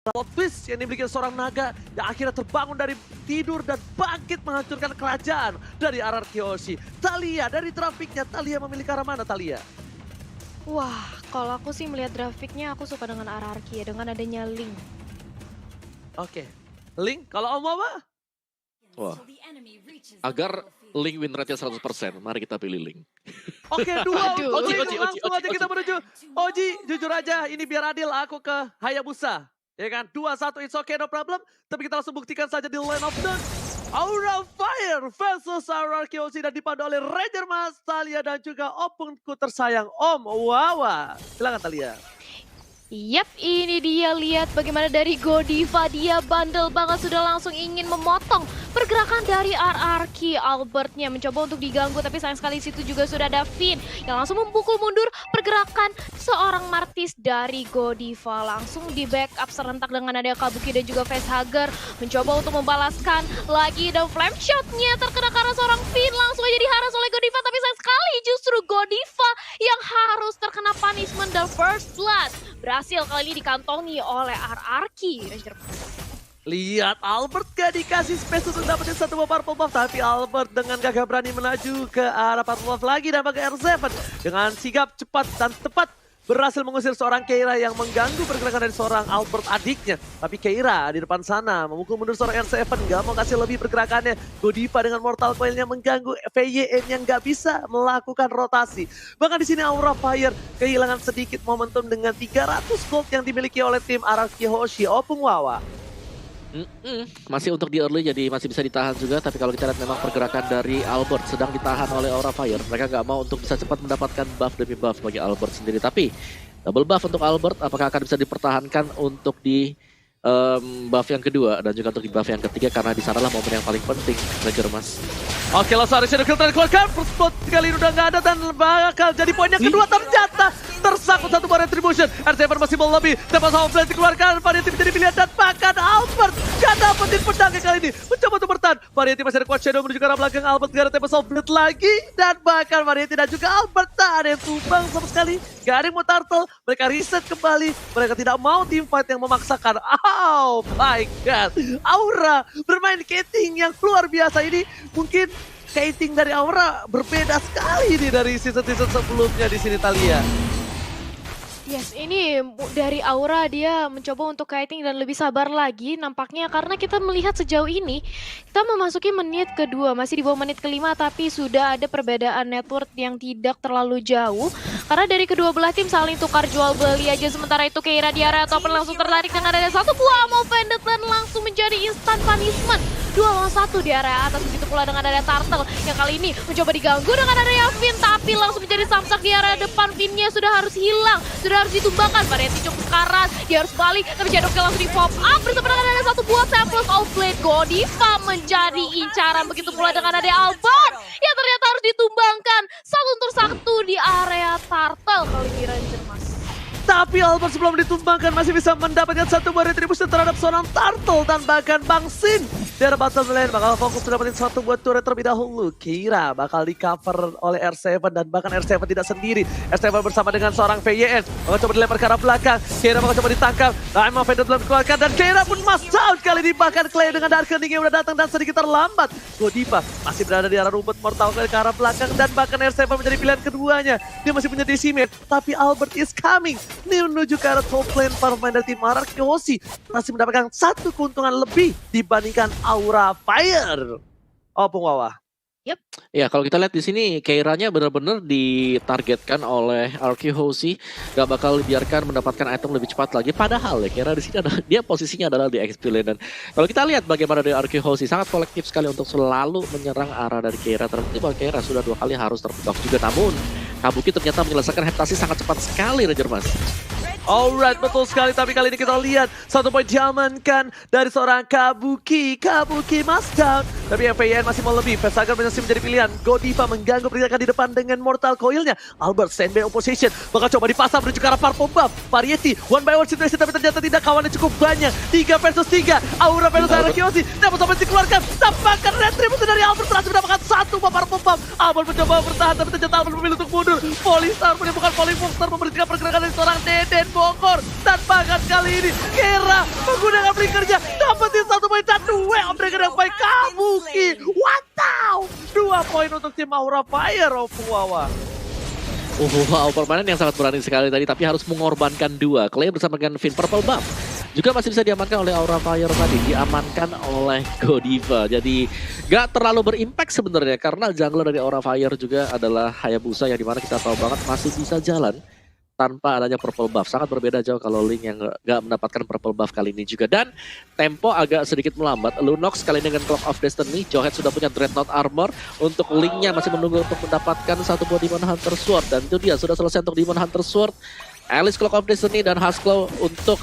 plot twist yang dimiliki seorang naga yang akhirnya terbangun dari tidur dan bangkit menghancurkan kerajaan dari RRQ Hoshi. Thalia dari grafiknya, Thalia memilih ke arah mana Thalia? Wah, kalau aku sih melihat grafiknya aku suka dengan RRQ ya, dengan adanya Link. Oke, Link kalau Om apa? Wah, agar Link win rate-nya 100%, mari kita pilih Link. Oke, dua Aduh. untuk Link. Oji. Langsung aja kita menuju Oji. Jujur aja, ini biar adil aku ke Hayabusa. Ya kan, 2-1 it's okay no problem. Tapi kita langsung buktikan saja di Land of Dawn. Aura Fire versus RRQ Hoshi dan dipandu oleh Ranger Mas, Thalia dan juga oponku tersayang Om Wawa. Silakan Thalia. Yap, ini dia, lihat bagaimana dari Godiva, dia bandel banget, sudah langsung ingin memotong pergerakan dari RRQ. Albertnya mencoba untuk diganggu, tapi sayang sekali situ juga sudah ada Finn yang langsung memukul mundur pergerakan seorang Martis dari Godiva. Langsung di backup serentak dengan ada Kabuki dan juga Facehugger mencoba untuk membalaskan lagi, dan flame shotnya terkena karena seorang Finn langsung aja diharas oleh Godiva, tapi sayang sekali justru Godiva yang harus terkena punishment dan first blood. Berhasil kali ini dikantongi oleh RRQ. Lihat Albert gak dikasih space untuk dapetin satu buah purple buff, tapi Albert dengan gagah berani melaju ke arah purple buff lagi dan pakai R7 dengan sigap cepat dan tepat berhasil mengusir seorang Keira yang mengganggu pergerakan dari seorang Albert adiknya. Tapi Keira di depan sana memukul mundur seorang R7, gak mau kasih lebih pergerakannya. Godiva dengan Mortal Coil-nya mengganggu VYN yang gak bisa melakukan rotasi. Bahkan di sini Aura Fire kehilangan sedikit momentum dengan 300 gold yang dimiliki oleh tim RRQ Hoshi. Opung Wawa. Masih untuk di early jadi masih bisa ditahan juga, tapi kalau kita lihat memang pergerakan dari Albert sedang ditahan oleh Aura Fire. Mereka nggak mau untuk bisa cepat mendapatkan buff demi buff bagi Albert sendiri, tapi double buff untuk Albert apakah akan bisa dipertahankan untuk di buff yang kedua dan juga untuk di buff yang ketiga, karena di sanalah momen yang paling penting Ranger Mas. Oke, langsung ada Shadow Kill dikeluarkan, first blood kali ini udah nggak ada dan bakal jadi poin yang kedua ternyata tersangkut satu bar retribution. R7 masih melebih, dapat sama flash dikeluarkan, Variety menjadi pilihan dan bahkan Albert gak dapetin pedangnya kali ini. Mencoba untuk bertahan, Variety masih ada quad shadow menuju ke arah belakang, Albert gak ada Tempest of Blood lagi. Dan bahkan Variety dan juga Albert tak ada yang tumbang sama sekali, gak ada yang mau turtle. Mereka reset kembali, mereka tidak mau team fight yang memaksakan. Oh my god, Aura bermain Kating yang luar biasa ini. Mungkin Kating dari Aura berbeda sekali nih dari season-season sebelumnya di sini Thalia. Yes, ini dari Aura dia mencoba untuk kiting dan lebih sabar lagi nampaknya, karena kita melihat sejauh ini kita memasuki menit kedua, masih di bawah menit kelima, tapi sudah ada perbedaan network yang tidak terlalu jauh karena dari kedua belah tim saling tukar jual beli aja. Sementara itu Keira di area top langsung tertarik dengan ada satu buah Ammo Vended dan langsung menjadi instant punishment 2 lawan 1 di area atas. Begitu pula dengan ada Turtle yang kali ini mencoba diganggu dengan ada Finn, tapi langsung menjadi samsak di area depan. Finnnya sudah harus hilang, sudah harus ditumbangkan. Variety cukup keras, dia harus balik, tapi Shadow Kill langsung di pop up bersama dengan ada satu buah Samples of Blade. Godiva menjadi incaran, begitu pula dengan ada Albert yang ternyata harus ditumbangkan satu untuk satu di area Turtle kali ini Ranger Mas. Tapi Albert sebelum ditumbangkan masih bisa mendapatkan satu buah retribution terhadap seorang Turtle dan bahkan Bang Sin. Di area bottom lane bakal fokus mendapatkan satu buah turret terlebih dahulu. Keira bakal di cover oleh R7 dan bahkan R7 tidak sendiri. R7 bersama dengan seorang VYN bakal coba dilempar ke arah belakang. Keira bakal coba ditangkap. Emma Vended belum dikeluarkan dan Keira pun must out kali ini. Bahkan Clay dengan Darkening yang udah datang dan sedikit terlambat. Godiva masih berada di arah rumput Mortal ke arah belakang dan bahkan R7 menjadi pilihan keduanya. Dia masih punya decimate, tapi Albert is coming. Ini menuju ke arah top lane para pemain dari tim RRQ Hoshi masih mendapatkan satu keuntungan lebih dibandingkan Aura Fire. Opung Wawa. Ya kalau kita lihat di sini Keiranya benar-benar ditargetkan oleh RRQ Hoshi, gak bakal dibiarkan mendapatkan item lebih cepat lagi. Padahal ya Keira di sini adalah dia posisinya adalah di XP lane, dan kalau kita lihat bagaimana dari RRQ Hoshi sangat kolektif sekali untuk selalu menyerang arah dari Keira. Terbukti bahwa Keira sudah 2 kali harus terpick juga, namun Kabuki ternyata menyelesaikan heptasi sangat cepat sekali Ranger Mas. Alright, betul sekali, tapi kali ini kita lihat satu poin diamankan dari seorang Kabuki. Kabuki must down. Tapi FAN masih mau lebih. Vesagar masih menjadi pilihan. Godiva mengganggu pergerakan di depan dengan Mortal Coil-nya. Albert standby opposition. Bakal coba dipasang menuju ke arah Purple Buff. Variety, one by one situation tapi ternyata tidak, kawannya cukup banyak. 3 versus 3. Aura versus Arakiosi. Dapat sampai dikeluarkan. Tampakkan retribusi dari Albert berhasil mendapatkan 1 Purple Buff. Albert mencoba bertahan tapi ternyata Albert memilih untuk mundur. Polystar menemukan Polymonster memberikan pergerakan dari seorang Deden Bogor. Tanpakan kali ini Kera menggunakan blinkernya dapetin 1 poin dan 2 Breaker yang baik Kabuki. Wow, 2 poin untuk tim Aura Fire Wawa. Wow, permainan yang sangat berani sekali tadi, tapi harus mengorbankan 2. Clay bersama dengan Finn Purple Buff juga masih bisa diamankan oleh Aura Fire tadi, diamankan oleh Godiva. Jadi gak terlalu berimpact sebenarnya karena jungler dari Aura Fire juga adalah Hayabusa yang dimana kita tahu banget masih bisa jalan tanpa adanya purple buff. Sangat berbeda jauh kalau Link yang gak mendapatkan purple buff kali ini juga. Dan tempo agak sedikit melambat. Lunox kali ini dengan Clock of Destiny. Jawhead sudah punya Dreadnought Armor. Untuk Linknya masih menunggu untuk mendapatkan 1 buah Demon Hunter Sword. Dan itu dia, sudah selesai untuk Demon Hunter Sword. Alice Clock of Destiny dan Husklow untuk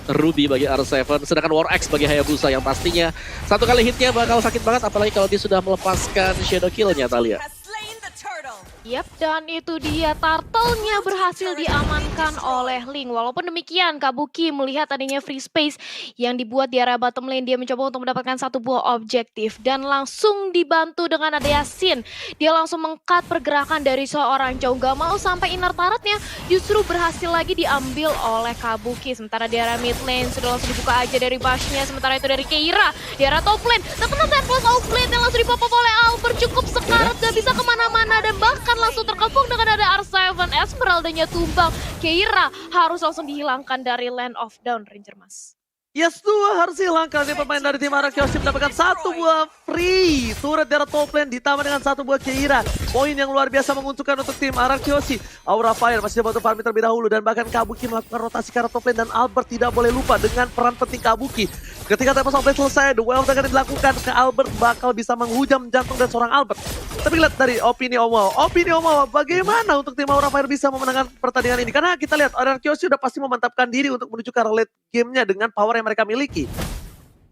Ruby bagi R7. Sedangkan War Axe bagi Hayabusa yang pastinya 1 kali hitnya bakal sakit banget. Apalagi kalau dia sudah melepaskan Shadow Kill-nya, Thalia. Yap, dan itu dia, turtle-nya berhasil diamankan oleh Link. Walaupun demikian, Kabuki melihat adanya free space yang dibuat di area bottom lane. Dia mencoba untuk mendapatkan 1 buah objektif dan langsung dibantu dengan adanya Sin. Dia langsung meng-cut pergerakan dari seorang Chow. Gak mau sampai inner turret-nya justru berhasil lagi diambil oleh Kabuki. Sementara di area mid lane sudah langsung dibuka aja dari Bash-nya. Sementara itu dari Keira di area top lane. Terkena Tempest of Lane yang langsung dipop oleh Albert. Cukup sekarat, gak bisa kemana-mana dan bahkan langsung terkepung dengan ada R7. Esmeralda-nya tumbang. Keira harus langsung dihilangkan dari Land of Dawn, Ranger Mas. Yes, 2 harus hilangkan. Ini pemain dari tim Arakiosi mendapatkan 1 buah free turret dari top lane ditambah dengan 1 buah Keira. Poin yang luar biasa menguntungkan untuk tim Arakiosi. Aura Fire masih dapat farming terlebih dahulu dan bahkan Kabuki melakukan rotasi ke arah top lane dan Albert tidak boleh lupa dengan peran penting Kabuki. Ketika Tempest of Lane selesai, the well akan dilakukan ke Albert bakal bisa menghujam jantung dari seorang Albert. Tapi lihat dari opini Omawa, bagaimana untuk tim Aura Fire bisa memenangkan pertandingan ini? Karena kita lihat Arakiosi udah pasti memantapkan diri untuk menuju ke arah late game-nya dengan power yang mereka miliki.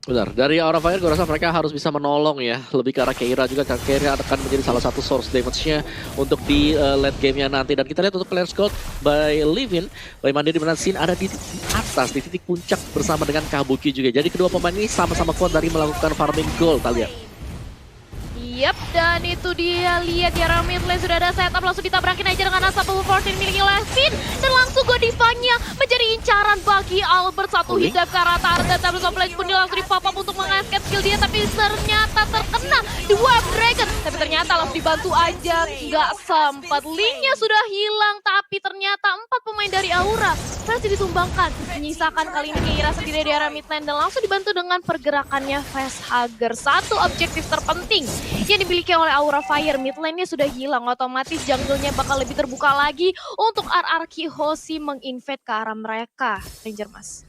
Benar, dari Aura Fire gue rasa mereka harus bisa menolong ya. Lebih ke arah Keira juga, Keira akan menjadi salah satu source damage-nya untuk di late game-nya nanti. Dan kita lihat untuk player scout by Livin, by Mandiri dan Sin ada di atas, di titik puncak bersama dengan Kabuki juga. Jadi kedua pemain ini sama-sama kuat dari melakukan farming gold, kalian. Yap, dan itu dia, lihat di area mid lane sudah ada setup, langsung ditabrakin aja dengan asap power 14 miliki Levin. Dan langsung Godivanya menjadi incaran bagi Albert. 1 hit ke arah target, tapi Soplate pun dia langsung di-pop up untuk mengasket skill dia. Tapi ternyata terkena di Web Dragon. Tapi ternyata langsung dibantu aja, nggak sempat. Linknya sudah hilang, tapi ternyata 4 pemain dari Aura masih ditumbangkan. Menyisakan kali ini Keira sendiri di area mid lane dan langsung dibantu dengan pergerakannya Facehugger. 1 objektif terpenting yang dimiliki oleh Aura Fire. Mid lane-nya sudah hilang, otomatis jungle-nya bakal lebih terbuka lagi untuk RRQ Hoshi menginvade ke arah mereka, Ranger Mas.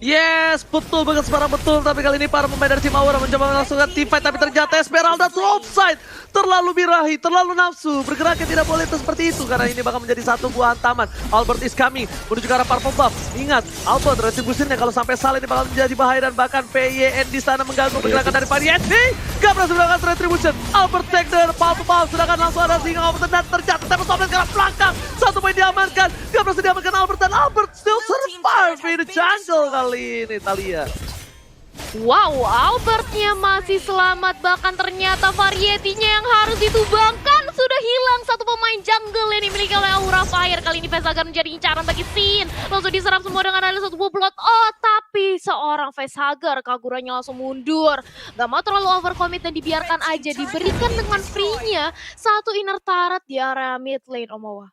Yes, betul banget, sebarang betul. Tapi kali ini para pemain dari tim Aura mencoba melangsungkan team fight. Tapi ternyata Esmeralda offside. Terlalu birahi, terlalu nafsu. Bergeraknya tidak boleh seperti itu. Karena ini bakal menjadi 1 buah hantaman. Albert is coming menuju ke arah Purple Buff. Ingat, Albert retribusinya kalau sampai salah ini bakal menjadi bahaya. Dan bahkan PYN di sana mengganggu pergerakan dari Variety. Gak berhasil melakukan retribution. Albert take the Purple Buff. Sedangkan langsung ada singa Albert dan terjatuh. Tapi Somblet ke arah belakang. 1 poin diamankan. Gak berhasil diamankan Albert. Dan Albert still survive in the jungle kali ini, Thalia. Wow, Albertnya masih selamat, bahkan ternyata Variety-nya yang harus ditumbangkan sudah hilang. 1 pemain jungle yang dimiliki oleh Aura Fire. Kali ini Facehugger menjadi incaran bagi Sin. Langsung diserap semua dengan ada 1 buah blood. Oh, tapi seorang Facehugger Kaguranya langsung mundur. Gak mau terlalu overcommit dan dibiarkan aja. Diberikan dengan free-nya 1 inner turret di area mid lane, Omawa.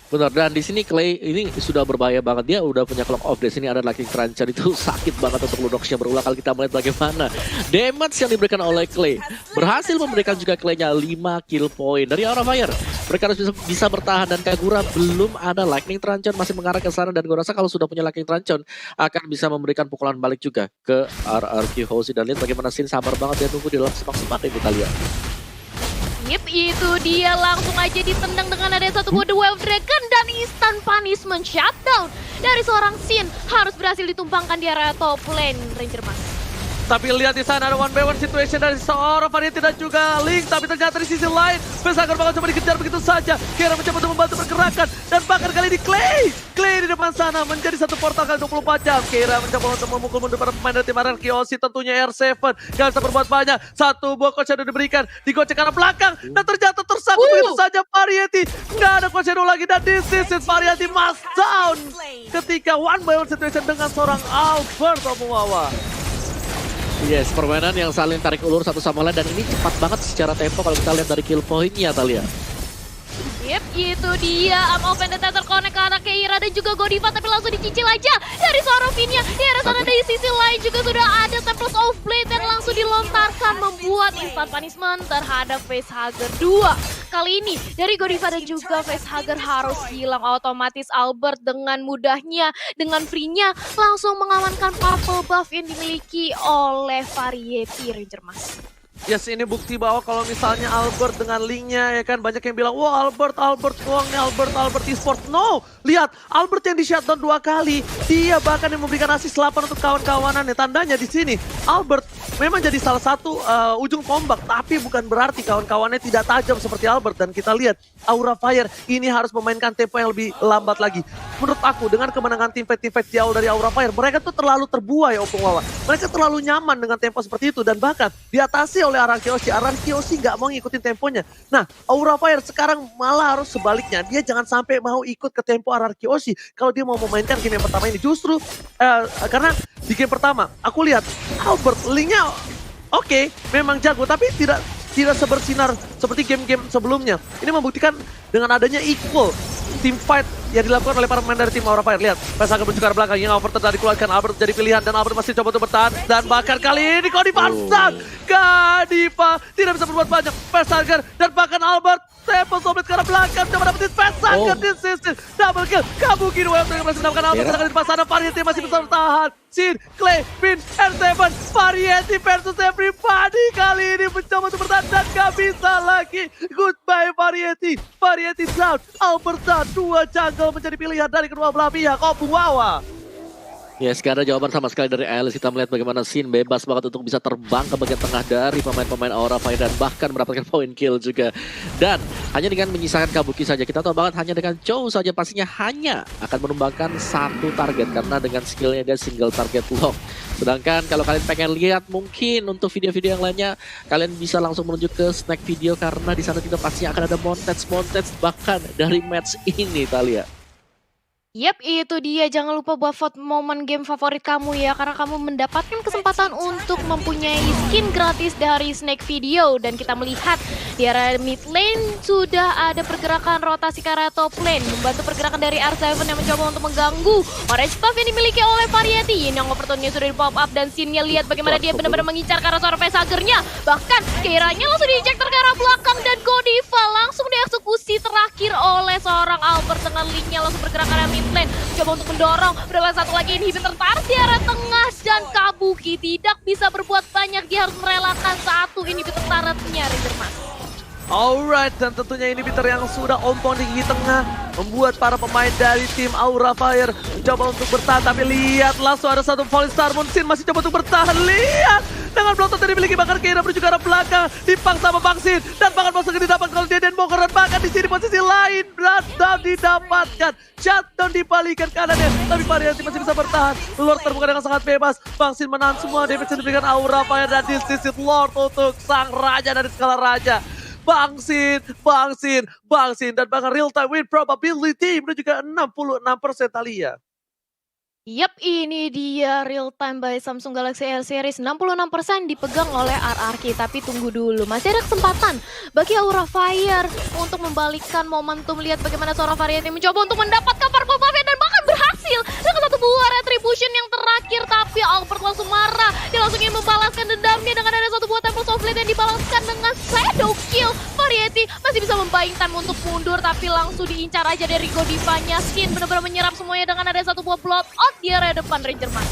Benar, dan di sini Clay ini sudah berbahaya banget. Dia udah punya Clock of Destiny, ada Lightning Cruncher, itu sakit banget untuk Lunox-nya berulang kali kita melihat bagaimana damage yang diberikan oleh Clay. Berhasil memberikan juga Clay-nya 5 kill point dari Aura Fire. Mereka harus bisa bertahan dan Kagura belum ada Lightning Truncheon, masih mengarah ke sana. Dan gue rasa kalau sudah punya Lightning Truncheon akan bisa memberikan pukulan balik juga ke RRQ Hoshi. Dan lihat bagaimana Sin sabar banget dia tunggu di dalam semak-semak ini, kita lihat. Yep, itu dia, langsung aja ditendang dengan ada 1 buah The Wave Dragon dan instant punishment shutdown dari seorang Sin. Harus berhasil ditumpangkan di area top lane, Ranger Mas. Tapi lihat di sana ada 1v1 situation dari seorang Variety dan juga Link. Tapi ternyata di sisi lain, Facehager bakal coba dikejar begitu saja. Keira mencoba untuk membantu pergerakan. Dan bahkan kali ini Clay di depan sana menjadi satu portal kali 24 jam. Keira mencoba untuk memukul mundur para pemain dari tim Arkeosi. Tentunya R7 gak bisa berbuat banyak. Satu buah coach shadow diberikan. Digocek ke arah belakang. Dan ternyata tersangkut begitu saja Variety. Nggak ada coach shadow lagi. Dan this is Variety must down. Ketika 1v1 situation dengan seorang Albert Omuwawa. Yes, permainan yang saling tarik ulur satu sama lain dan ini cepat banget secara tempo kalau kita lihat dari kill point-nya, Talia. Yep, itu dia. Open the tether connect ke arah Keira dan juga Godiva, tapi langsung dicicil aja dari seorang Vinya. Di arah sana dari sisi lain juga sudah ada Temples of Blade yang langsung dilontarkan membuat instant punishment terhadap Facehager 2. Kali ini dari Godiva dan juga Facehager harus hilang. Otomatis Albert dengan mudahnya, dengan free-nya langsung mengamankan purple buff yang dimiliki oleh Variety Ranger Mas. Yes, ini bukti bahwa kalau misalnya Albert dengan linknya ya kan banyak yang bilang wah Albert doang nih Albert esports. No, lihat Albert yang di shutdown 2 kali. Dia bahkan yang memberikan assist 8 untuk kawan-kawanannya. Tandanya di sini Albert memang jadi salah satu ujung tombak, tapi bukan berarti kawan-kawannya tidak tajam seperti Albert. Dan kita lihat Aura Fire ini harus memainkan tempo yang lebih lambat lagi. Menurut aku dengan kemenangan teamfight di awal dari Aura Fire, mereka tuh terlalu terbuai Omuwawa. Mereka terlalu nyaman dengan tempo seperti itu dan bahkan diatasi oleh Arkeosi nggak mau ngikutin temponya. Nah, Aura Fire sekarang malah harus sebaliknya. Dia jangan sampai mau ikut ke tempo Arkeosi kalau dia mau memainkan game yang pertama ini. Justru karena di game pertama aku lihat Albert linknya oke, memang jago tapi tidak sebersinar seperti game-game sebelumnya. Ini membuktikan dengan adanya equal team fight yang dilakukan oleh para pemain dari tim Aura Fire. Lihat, Facehager menuju ke arah belakang yang over tadi dikeluarkan. Albert jadi pilihan dan Albert masih coba untuk bertahan. Dan bahkan kali ini Godiva tidak bisa berbuat banyak. Facehager dan bahkan Albert Temples of Blade ke arah belakang coba dapetin Facehager di sisi. Double kill, Kabuki dua yang berhasil mendapatkan Albert. Sedangkan di depan sana Variety masih bisa bertahan. Sin, Clay, Vin, R7, Variety versus everybody. Kali ini mencoba untuk bertahan dan gak bisa lagi. Goodbye Variety down, Albert down. 2 jungle menjadi pilihan dari kedua belah pihak. Omuwawa. Yes, gak ada jawaban sama sekali dari Alice. Kita melihat bagaimana Sin bebas banget untuk bisa terbang ke bagian tengah dari pemain-pemain Aura Fire dan bahkan mendapatkan point kill juga. Dan hanya dengan menyisakan Kabuki saja, kita tahu banget hanya dengan Chow saja pastinya hanya akan menumbangkan satu target karena dengan skillnya dia single target lock. Sedangkan kalau kalian pengen lihat mungkin untuk video-video yang lainnya, kalian bisa langsung menuju ke snack video karena di sana juga pastinya akan ada montage bahkan dari match ini, Talia. Yap, itu dia. Jangan lupa buat vote momen game favorit kamu ya, karena kamu mendapatkan kesempatan untuk mempunyai skin gratis dari Snake Video. Dan kita melihat di area mid lane sudah ada pergerakan rotasi ke arah top lane, membantu pergerakan dari R7 yang mencoba untuk mengganggu orange buff yang dimiliki oleh Variety. Yang opportunity sudah di pop up dan scene-nya lihat bagaimana dia benar-benar mengincar ke arah seorang Facehager-nya. Bahkan Keiranya langsung diinjektor ke arah belakang dan Godiva langsung dieksekusi terakhir oleh seorang Albert dengan linknya langsung bergerak ke arah mid lane, coba untuk mendorong. Berapa satu lagi inhibitor tarik di area tengah dan Kabuki tidak bisa berbuat banyak. Dia harus merelakan satu inhibitor taretnya, Ranger Mas. Alright, dan tentunya inhibitor yang sudah ompong di gigi tengah membuat para pemain dari tim Aura Fire mencoba untuk bertahan. Tapi lihat langsung ada satu Falling Star Moon. Sin masih coba untuk bertahan. Lihat dengan blotor yang dimiliki bahkan Keira menuju ke arah belakang, dipaksa sama Bang Sin dan bahkan masuk didapatkan oleh Deden Bongkar dan bahkan di sini posisi lain dan didapatkan shutdown dibalikan kanannya. Tapi Variety masih bisa bertahan. Lord terbuka dengan sangat bebas. Bang Sin menahan semua damage yang diberikan Aura Fire dan this is Lord untuk sang raja dari skala raja. Bang Sin dan bahkan real time win probability menuju ke 66% Talia. Yap, ini dia real time by Samsung Galaxy R Series 66% dipegang oleh RRQ. Tapi tunggu dulu, masih ada kesempatan bagi Aura Fire untuk membalikkan momentum. Lihat bagaimana seorang Variety mencoba untuk mendapatkan purple buff dan bahkan berhasil dengan satu buah retribution yang terakhir. Tapi Albert langsung marah, dia langsung ingin membalaskan dendamnya dengan ada satu buah Temples of Blade yang dibalaskan dengan shadow kill. Variety masih bisa membayang time untuk mundur tapi langsung diincar aja dari Godivanya. Sin benar-benar menyerap semuanya dengan ada satu buah blood out di area depan Ranger Mas.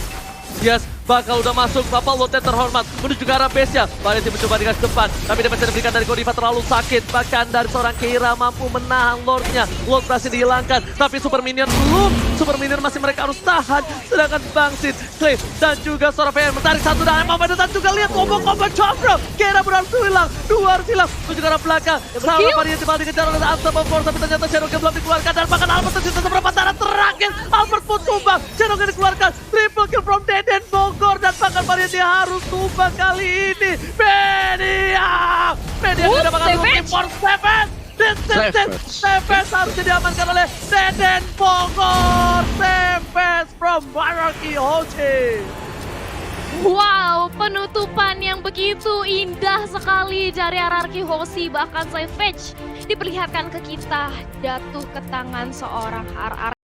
Yes, bakal udah masuk. Bapak Lotnya terhormat menuju ke arah base-nya. Variety mencoba dengan depan, tapi damage yang diberikan dari Godiva terlalu sakit. Bahkan dari seorang Keira mampu menahan Lordnya. Lord berhasil dihilangkan, tapi Super Minion belum. Super Minion masih mereka harus tahan. Sedangkan Bangsin, Clay, dan juga seorang VM menarik satu dan Momen dan juga lihat combo-combo Chopra. Keira berhasil hilang, dua harus hilang. Menuju ke arah belakang. Salah Variety bakal dikejar oleh Unstoppable Force, tapi ternyata Cherokee belum dikeluarkan. Dan bahkan Albert tersisa seberapa darah terakhir. Albert pun tumbang. Cherokee dikeluarkan. Triple kill from Deden Bogor. Dan bahkan Variety harus tumbang kali ini. Media tidak bakal looking for Seven. Seven harusnya diamankan oleh Deden Bogor. Seven from Baraki Hochi. Wow, penutupan yang begitu indah sekali dari RRQ Hoshi. Bahkan Savage diperlihatkan ke kita jatuh ke tangan seorang RR.